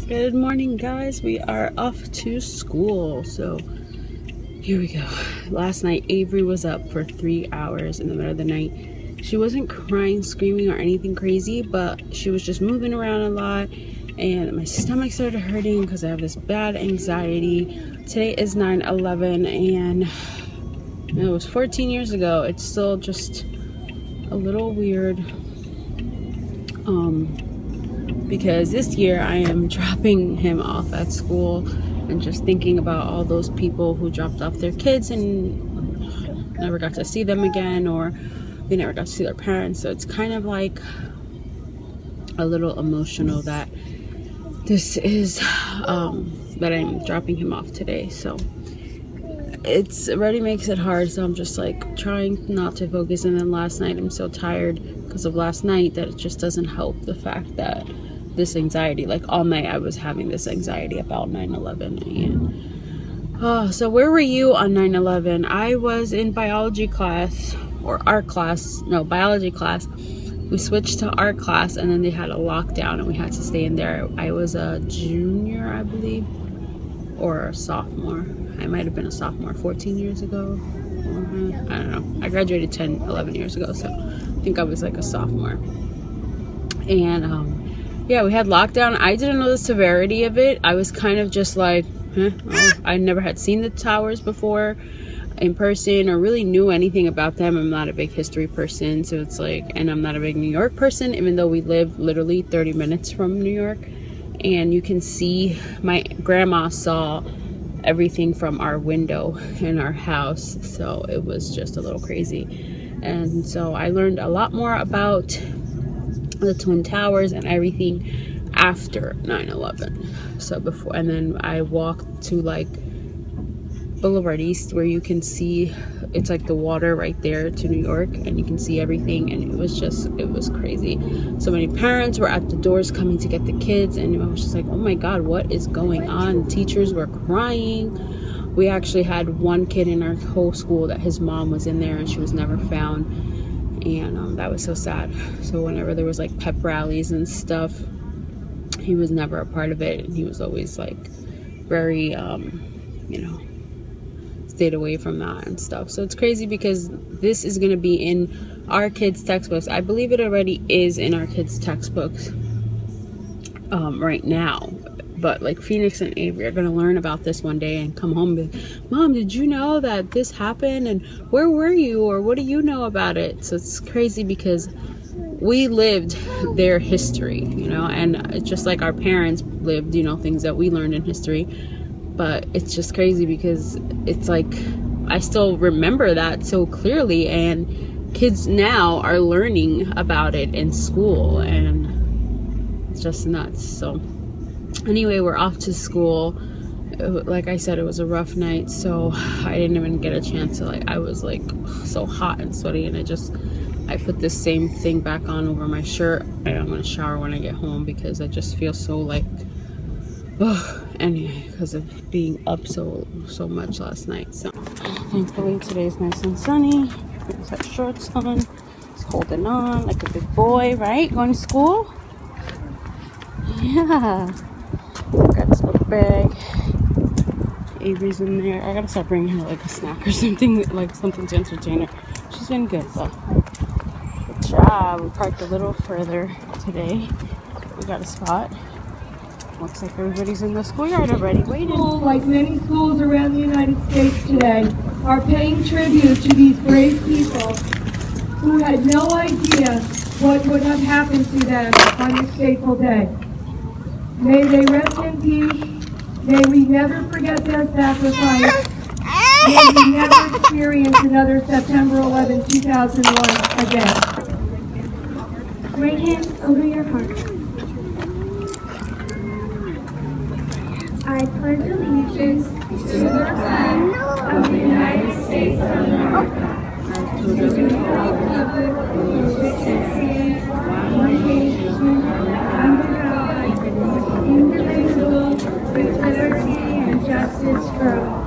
Good morning, guys. We are off to school. So here we go. Last night, Avery was up for 3 hours in the middle of the night. She wasn't crying, screaming, or anything crazy, but she was just moving around a lot. And my stomach started hurting because I have this bad anxiety. Today is 9/11, and it was 14 years ago. It's still just a little weird. Because this year I am dropping him off at school and just thinking about all those people who dropped off their kids and never got to see them again, or they never got to see their parents. So it's kind of like a little emotional that this is that I'm dropping him off today. So it already makes it hard, so I'm just like trying not to focus. And then last night I'm so tired because of last night that it just doesn't help the fact that this anxiety, like all night I was having this anxiety about 9/11. And so where were you on 9/11? I was in biology class, or art class, no, biology class. We switched to art class, and then they had a lockdown and we had to stay in there. I was a junior, I believe, or a sophomore. I might have been a sophomore 14 years ago. I don't know. I graduated 10, 11 years ago, so I think I was like a sophomore. And yeah, we had lockdown. I didn't know the severity of it. I was kind of just like, I never had seen the towers before in person or really knew anything about them. I'm not a big history person, so it's like, and I'm not a big New York person, even though we live literally 30 minutes from New York. And you can see, my grandma saw everything from our window in our house, so it was just a little crazy. And so I learned a lot more about the Twin Towers and everything after 9/11. So before, and then I walked to like Boulevard East, where you can see, it's like the water right there to New York, and you can see everything. And it was crazy. So many parents were at the doors coming to get the kids, and I was just like, oh my god, what is going on? Teachers were crying. We actually had one kid in our whole school that his mom was in there and she was never found. And that was so sad. So whenever there was like pep rallies and stuff, he was never a part of it, and he was always like very stayed away from that and stuff. So it's crazy because this is going to be in our kids' textbooks. I believe it already is in our kids' textbooks right now. But like Phoenix and Avery are going to learn about this one day and come home and be, Mom, did you know that this happened? And where were you? Or what do you know about it? So it's crazy because we lived their history, and it's just like our parents lived, things that we learned in history. But it's just crazy because it's like I still remember that so clearly, and kids now are learning about it in school, and it's just nuts. So anyway, we're off to school. Like I said, it was a rough night, so I didn't even get a chance to I was like so hot and sweaty, and I put this same thing back on over my shirt, and I'm gonna shower when I get home because I just feel so like, anyway, because of being up so much last night. So thankfully today's nice and sunny. Just have shorts on, just holding on like a big boy, right? Going to school. Yeah, got this little bag. Avery's in there. I gotta start bringing her like a snack or something, like something to entertain her. She's been good though. Good job. We parked a little further today. We got a spot. Looks like everybody's in the schoolyard already waiting. Like many schools around the United States today, are paying tribute to these brave people who had no idea what would have happened to them on this fateful day. May they rest in peace. May we never forget their sacrifice. May we never experience another September 11, 2001 again. Right hand over your heart. I pledge allegiance to the flag of the United States of America, to the republic which stands one nation under God, indivisible, with liberty and justice for all.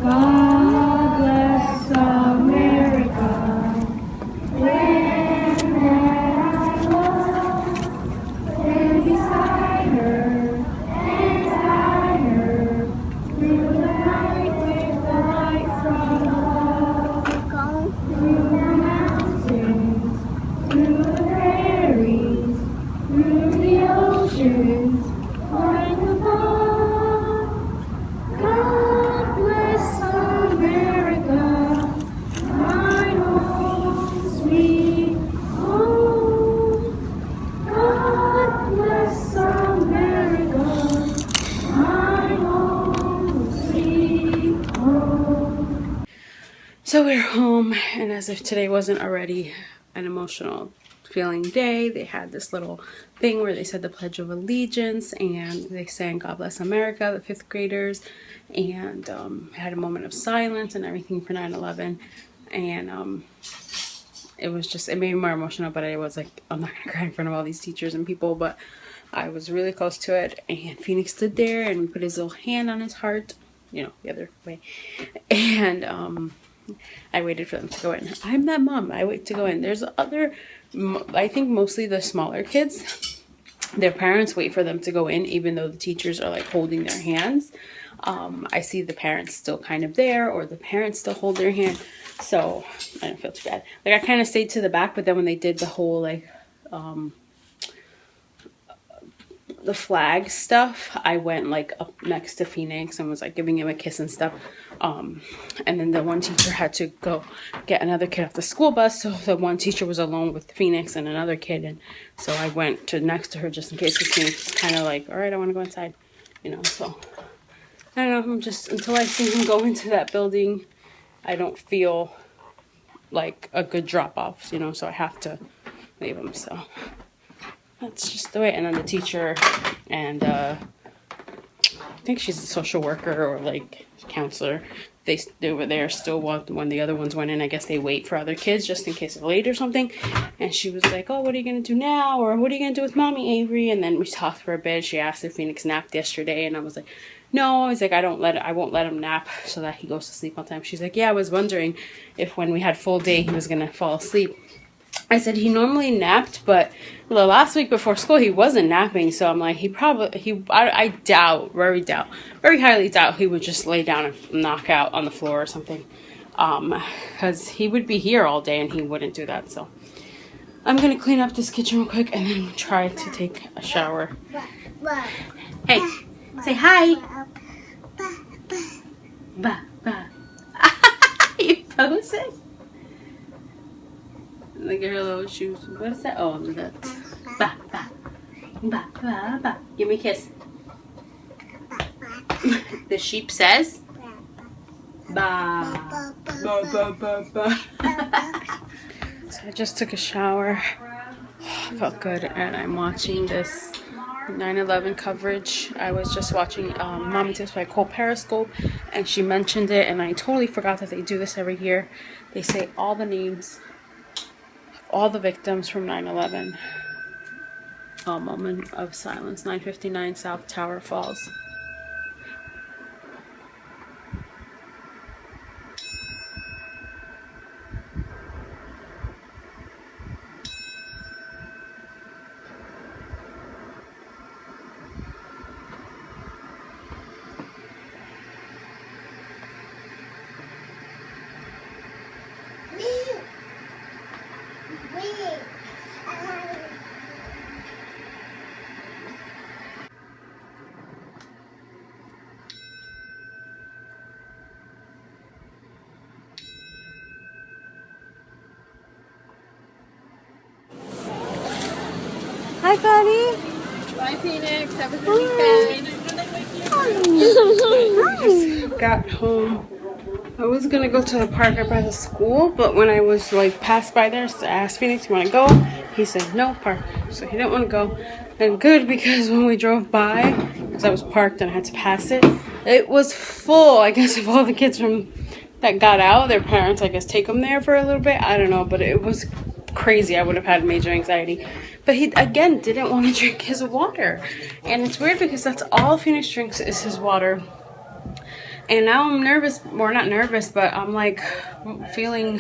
God bless America. When So we're home, and as if today wasn't already an emotional feeling day, they had this little thing where they said the Pledge of Allegiance, and they sang God Bless America, the 5th graders, and had a moment of silence and everything for 9/11. And it was just, it made me more emotional, but I was like, I'm not gonna cry in front of all these teachers and people, but I was really close to it. And Phoenix stood there and we put his little hand on his heart, you know, the other way, and I waited for them to go in. I'm that mom, I wait to go in. There's other, I think mostly the smaller kids, their parents wait for them to go in even though the teachers are like holding their hands. I see the parents still kind of there, or the parents still hold their hand, so I don't feel too bad. Like, I kind of stayed to the back, but then when they did the whole like the flag stuff, I went like up next to Phoenix and was like giving him a kiss and stuff. And then the one teacher had to go get another kid off the school bus, so the one teacher was alone with Phoenix and another kid, and so I went to next to her just in case, because Phoenix was kind of like, all right, I want to go inside, you know. So I don't know, I'm just, until I see him go into that building, I don't feel like a good drop off, you know, so I have to leave him. So that's just the way. And then the teacher and I think she's a social worker or like counselor, they were there still when the other ones went in. I guess they wait for other kids just in case of late or something. And she was like, oh, what are you gonna do now, or what are you gonna do with mommy, Avery? And then we talked for a bit. She asked if Phoenix napped yesterday, and I was like, no. I was like, I won't let him nap so that he goes to sleep on time. She's like, yeah, I was wondering if when we had full day he was gonna fall asleep. I said he normally napped, but the last week before school he wasn't napping, so I'm like, I doubt, very highly doubt he would just lay down and knock out on the floor or something, because he would be here all day and he wouldn't do that. So I'm gonna clean up this kitchen real quick and then try to take a shower. Hey, say hi. Ba, ba. You posing? Look at her little shoes. What's that? Oh, that's ba, ba, ba, ba, ba. Give me a kiss. The sheep says ba, ba, ba, ba, ba. So I just took a shower. I felt good, and I'm watching this 9/11 coverage. I was just watching Mommy Tips by Cole Periscope, and she mentioned it, and I totally forgot that they do this every year. They say all the names, all the victims from 9/11. Moment of silence. 959 South Tower Falls. Hi, Connie. Bye, Phoenix. Have a good weekend. Just got home. I was gonna go to the park right by the school, but when I was like passed by there, so I asked Phoenix, you want to go? He said no, park. So he didn't want to go. And good, because when we drove by, because I was parked and I had to pass it, it was full. I guess of all the kids from that got out, their parents, I guess, take them there for a little bit. I don't know, but it was crazy. I would have had major anxiety. But he, again, didn't want to drink his water. And it's weird because that's all Phoenix drinks is his water. And now I'm nervous, or not nervous, but I'm like feeling,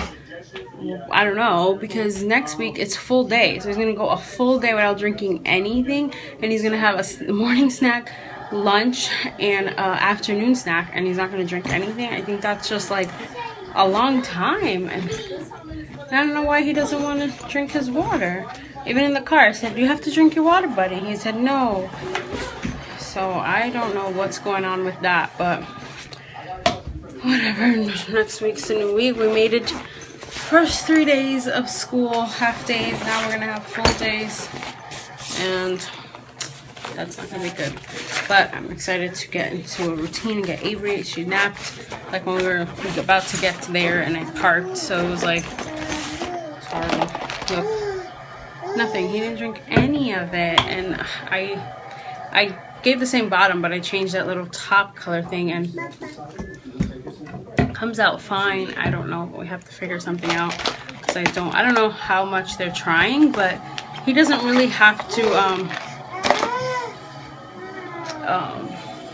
I don't know, because next week it's full day. So he's going to go a full day without drinking anything. And he's going to have a morning snack, lunch, and afternoon snack. And he's not going to drink anything. I think that's just like a long time. And I don't know why he doesn't want to drink his water. Even in the car, I said, you have to drink your water, buddy. He said, no. So I don't know what's going on with that, but whatever. Next week's a new week. We made it first 3 days of school, half days. Now we're going to have full days. And That's not gonna be good. But I'm excited to get into a routine and get Avery. She napped like when we were about to get there, and I parked, so it was like it's horrible. Look, nothing. He didn't drink any of it, and I gave the same bottom, but I changed that little top color thing, and it comes out fine. I don't know. We have to figure something out, because I don't know how much they're trying, but he doesn't really have to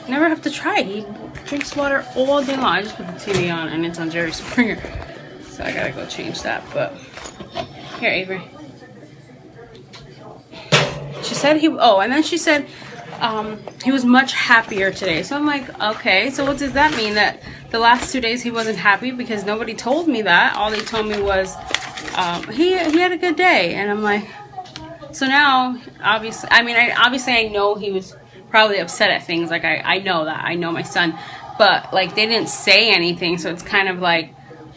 never have to try. He drinks water all day long. I just put the TV on and it's on Jerry Springer, so I gotta go change that. But here, Avery. She said and then she said he was much happier today. So I'm like, okay, so what does that mean? That the last 2 days he wasn't happy? Because nobody told me that. All they told me was he had a good day. And I'm like, so now obviously, I know he was probably upset at things. Like I know that. I know my son. But like they didn't say anything, so it's kind of like,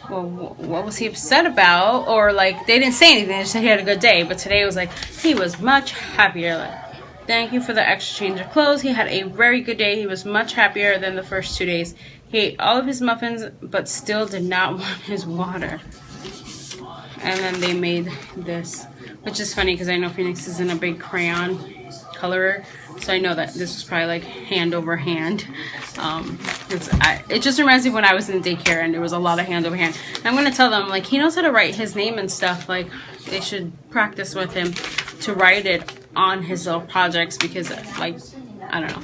well, what was he upset about? Or like they didn't say anything, they just said he had a good day. But today it was like he was much happier. Like, thank you for the extra change of clothes. He had a very good day. He was much happier than the first 2 days. He ate all of his muffins, but still did not want his water. And then they made this, which is funny because I know Phoenix isn't a big crayon colorer, so I know that this was probably like hand over hand. It just reminds me of when I was in daycare and there was a lot of hand over hand. And I'm gonna tell them, like, he knows how to write his name and stuff. Like, they should practice with him to write it on his little projects, because like, I don't know,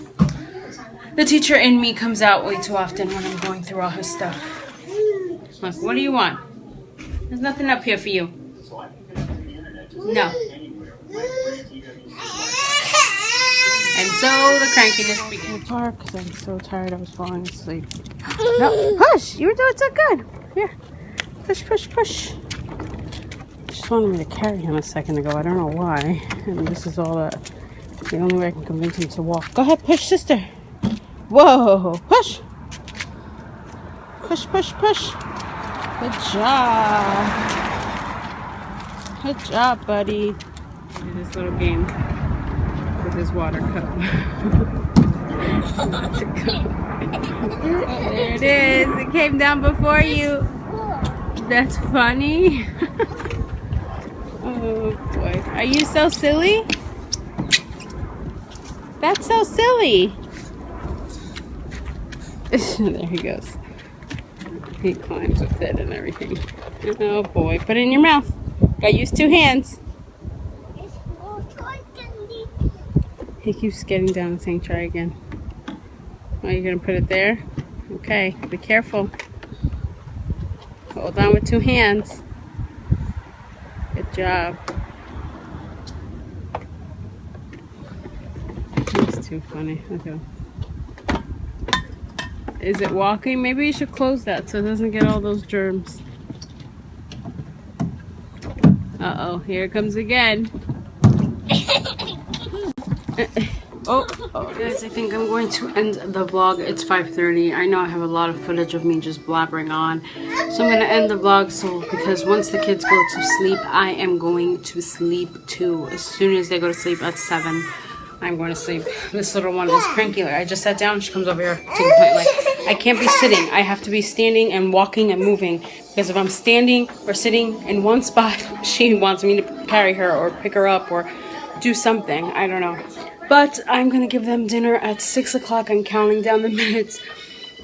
the teacher in me comes out way too often when I'm going through all his stuff. Look, what do you want? There's nothing up here for you. No. And so the crankiness began. Park, because I'm so tired I was falling asleep. No, push! You were doing so good. Here. Push, push, push. Just wanted me to carry him a second ago. I don't know why. And this is all the only way I can convince him to walk. Go ahead, push, sister. Whoa, push. Push, push, push. Good job. Good job, buddy. This little game with his water cup. Oh, there it is. It came down before you. That's funny. Oh boy. Are you so silly? That's so silly. There he goes. He climbs with it and everything. Oh boy. Put it in your mouth. Got to use 2 hands. He keeps getting down and saying try again. Oh, you're going to put it there? Okay. Be careful. Hold on with 2 hands. Good job. That's too funny. Okay. Is it walking? Maybe you should close that so it doesn't get all those germs. Uh-oh, here it comes again. Oh, guys, I think I'm going to end the vlog. It's 5:30. I know I have a lot of footage of me just blabbering on. So I'm going to end the vlog because once the kids go to sleep, I am going to sleep too. As soon as they go to sleep at 7, I'm going to sleep. This little one is cranky. I just sat down. She comes over here to the point. Like, I can't be sitting. I have to be standing and walking and moving. Because if I'm standing or sitting in one spot, she wants me to carry her or pick her up or do something. I don't know. But I'm going to give them dinner at 6 o'clock. I'm counting down the minutes.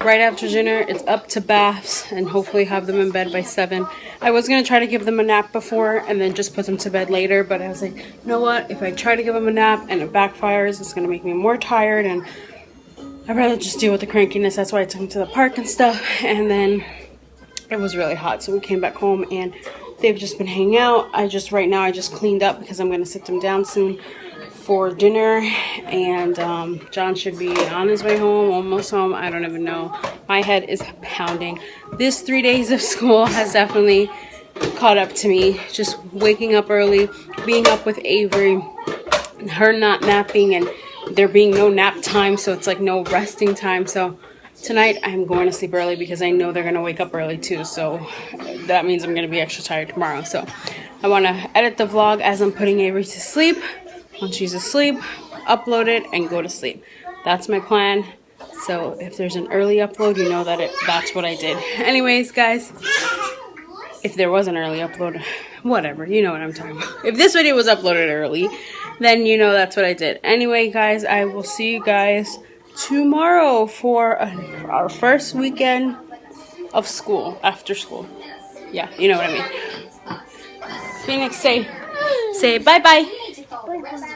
Right after dinner, it's up to baths and hopefully have them in bed by 7. I was going to try to give them a nap before and then just put them to bed later. But I was like, you know what? If I try to give them a nap and it backfires, it's going to make me more tired. And I'd rather just deal with the crankiness. That's why I took them to the park and stuff. And then it was really hot. So we came back home and they've just been hanging out. Right now I just cleaned up because I'm going to sit them down soon for dinner, and John should be on his way home, almost home. I don't even know. My head is pounding. This 3 days of school has definitely caught up to me. Just waking up early, being up with Avery, her not napping, and there being no nap time, so it's like no resting time. So tonight I'm going to sleep early because I know they're going to wake up early too, so that means I'm going to be extra tired tomorrow. So I want to edit the vlog as I'm putting Avery to sleep. When she's asleep, upload it, and go to sleep. That's my plan. So if there's an early upload, you know that that's what I did. Anyways, guys, if there was an early upload, whatever, you know what I'm talking about. If this video was uploaded early, then you know that's what I did. Anyway, guys, I will see you guys tomorrow for our first weekend of school, after school. Yeah, you know what I mean. Phoenix, say bye-bye. Bye-bye.